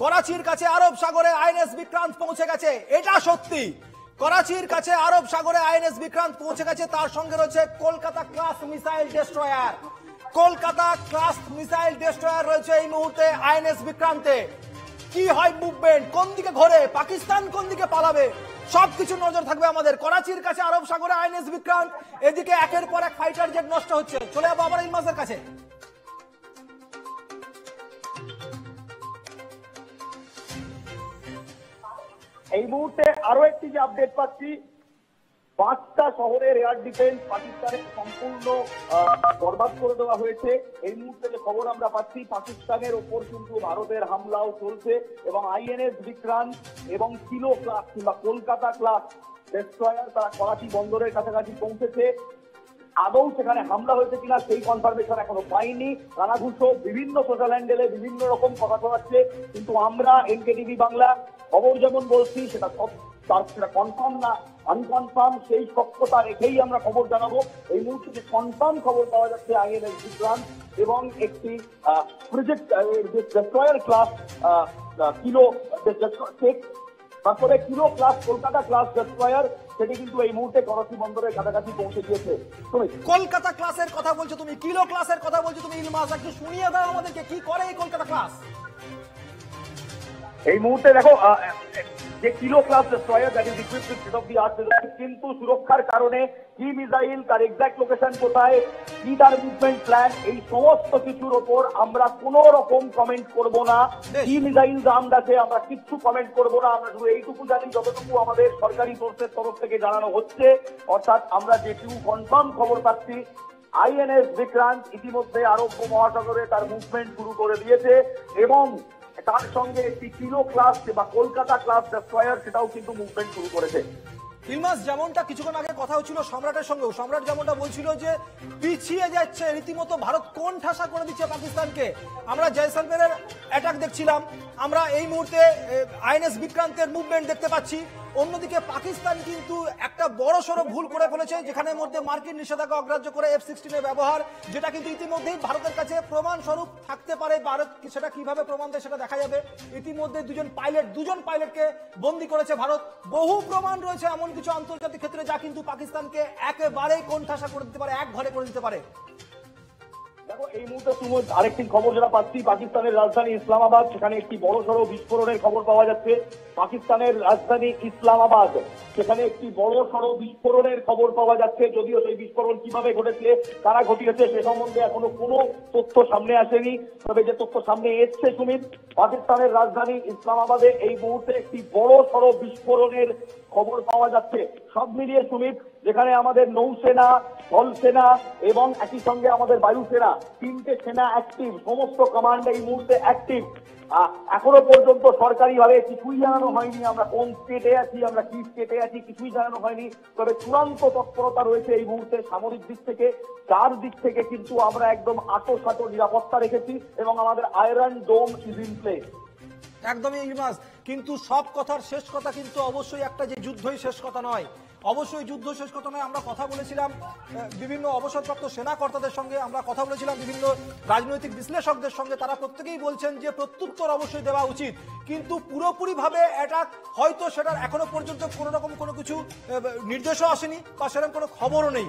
করাচির কাছে আরব সাগরে আইএনএস বিক্রান্ত পৌঁছে গেছে, এটা সত্যি। করাচির কাছে আরব সাগরে আইএনএস বিক্রান্ত পৌঁছে গেছে, তার সঙ্গে রয়েছে Kolkata class missile destroyer. Kolkata class missile destroyer রয়েছে এই মুহূর্তে আইএনএস বিক্রান্তে। কি হয় মুভমেন্ট, কোন দিকে ঘোরে, পাকিস্তান কোন দিকে পালাবে, সবকিছু নজর থাকবে আমাদের। করাচির কাছে আরব সাগরে আইএনএস বিক্রান্ত, এদিকে একের পর এক ফাইটার জেট নষ্ট হচ্ছে। চলে যাবো আবার ইলমাসের কাছে। এই মুহূর্তে আরো একটি যে আপডেট পাচ্ছি, 5টা শহরের এয়ার ডিফেন্স পাকিস্তানের সম্পূর্ণ বরবাদ করে দেওয়া হয়েছে। এই মুহূর্তে যে খবর আমরা পাচ্ছি, পাকিস্তানের ওপর কিন্তু ভারতের হামলাও চলছে এবং আইএনএস বিক্রান্ত এবং কিলো ক্লাস কিংবা কলকাতা ক্লাস ডেস্ট্রয়ার তারা করাচি বন্দরের কাছাকাছি পৌঁছেছে। আদৌ সেখানে হামলা হয়েছে কিনা সেই কনফার্মেশন এখনো পাইনি। কানাঘুষো বিভিন্ন সোশ্যাল হ্যান্ডেলে বিভিন্ন রকম কথা শোনাচ্ছে, কিন্তু আমরা এনকেটিভি বাংলা খবর যেমন বলছি সেটা সেটা কনফার্ম না আনকনফার্ম, সেই সত্যতা রেখেই আমরা খবর জানাবো। এই মুহূর্তে যে কনফার্ম খবর পাওয়া যাচ্ছে আইএনএস বিক্রান্ত এবং একটি প্রজেক্ট ডেস্ট্রয়ার ক্লাস কিলো তারপরে kilo class Kolkata class destroyer, সেটি কিন্তু এই মুহূর্তে করাচি বন্দরের কাছাকাছি পৌঁছে গিয়েছে। কলকাতা ক্লাসের কথা বলছো তুমি, কিলো ক্লাসের কথা বলছো তুমি, ইলমাস একটু শুনিয়ে দাও আমাদেরকে, কি করে এই কলকাতা ক্লাস? এই মুহূর্তে দেখো যে kilo class destroyer that is equipped with state of the art, কিন্তু সুরক্ষার কারণে কি মিসাইল, তার এক্সাক্ট লোকেশন কোথায়, কি তার মুভমেন্ট প্ল্যান, এই সমস্ত কিছুর ওপর আমরা কোনো রকম কমেন্ট করব না। কি মিসাইল দাম আছে আমরা কিচ্ছু কমেন্ট করব না। আমরা শুধু এইটুকু জানি যতটুকু আমাদের সরকারি সোর্সের তরফ থেকে জানানো হচ্ছে, অর্থাৎ আমরা যেটুকু কনফার্ম খবর পাচ্ছি, আইএনএস বিক্রান্ত ইতিমধ্যে আরব মহাসাগরে তার মুভমেন্ট শুরু করে দিয়েছে এবং তার সঙ্গে একটি কিলো ক্লাস বা কলকাতা ক্লাস ডেস্ট্রয়ার সেটাও কিন্তু মুভমেন্ট শুরু করেছে। ইলমাস, যেমনটা কিছুক্ষণ আগে কথা হচ্ছিল সম্রাটের সঙ্গেও, সম্রাট যেমনটা বলছিল যে পিছিয়ে যাচ্ছে রীতিমতো ভারত, কোন ঠাসা করে দিচ্ছে পাকিস্তানকে। আমরা জয়সলমেরের অ্যাটাক দেখছিলাম, আমরা এই মুহূর্তে আইএনএস বিক্রান্তের মুভমেন্ট দেখতে পাচ্ছি। অন্যদিকে পাকিস্তান কিন্তু একটা বড় সড়ো ভুল করে ফেলেছে, যেখানে মধ্যে মার্কিন নিষেধাজ্ঞা অগ্রাহ্য করে F-16 এর ব্যবহার, যেটা কিন্তু ইতিমধ্যেই ভারতের কাছে প্রমাণ স্বরূপ থাকতে পারে। ভারত সেটা কিভাবে প্রমাণ দেয় সেটা দেখা যাবে। ইতিমধ্যে দুজন পাইলটকে বন্দী করেছে ভারত। বহু প্রমাণ রয়েছে এমন কিছু আন্তর্জাতিক ক্ষেত্রে যা কিন্তু পাকিস্তানকে একেবারেই কোণঠাসা করে দিতে পারে, এক ঘরে করে দিতে পারে। দেখো এই মুহূর্তে আরেকটি খবর যেটা পাচ্ছি, পাকিস্তানের রাজধানী ইসলামাবাদ, সেখানে একটি বড় সড়ো বিস্ফোরণের খবর পাওয়া যাচ্ছে। পাকিস্তানের রাজধানী ইসলামাবাদ, সেখানে একটি বড় সড়ো বিস্ফোরণের খবর পাওয়া যাচ্ছে। যদিও সেই বিস্ফোরণ কিভাবে ঘটেছে, কারা ঘটিয়েছে সে সম্বন্ধে এখনো কোনো তথ্য সামনে আসেনি। তবে যে তথ্য সামনে এসছে সুমিত, পাকিস্তানের রাজধানী ইসলামাবাদে এই মুহূর্তে একটি বড় সড়ো বিস্ফোরণের খবর পাওয়া যাচ্ছে। সব মিলিয়ে সুমিত, যেখানে আমাদের নৌসেনা, স্থলসেনা এবং একই সঙ্গে আমাদের বায়ুসেনা, 3টে সেনা অ্যাক্টিভ, সমস্ত কমান্ড এই মুহূর্তে অ্যাক্টিভ। এখনো পর্যন্ত সরকারিভাবে কিছুই জানানো হয়নি আমরা কোন স্টেটে আছি, আমরা কি স্টেটে আছি, কিছুই জানানো হয়নি। তবে চূড়ান্ত তৎপরতা রয়েছে এই মুহূর্তে সামরিক দিক থেকে, চার দিক থেকে কিন্তু আমরা একদম আঁটো নিরাপত্তা রেখেছি এবং আমাদের iron dome is in place. একদমই ইলমাস, কিন্তু সব কথার শেষ কথা কিন্তু অবশ্যই একটা যে যুদ্ধই শেষ কথা নয়, অবশ্যই যুদ্ধ শেষ কথা নয়। আমরা কথা বলেছিলাম বিভিন্ন অবসরপ্রাপ্ত সেনা কর্তাদের সঙ্গে, আমরা কথা বলেছিলাম বিভিন্ন রাজনৈতিক বিশ্লেষকদের সঙ্গে, তারা প্রত্যেকেই বলছেন যে প্রত্যুত্তর অবশ্যই দেওয়া উচিত, কিন্তু পুরোপুরিভাবে অ্যাটাক হয়তো সেটার এখনো পর্যন্ত কোনো রকম কোনো কিছু নির্দেশও আসেনি বা সেরকম কোনো খবরও নেই।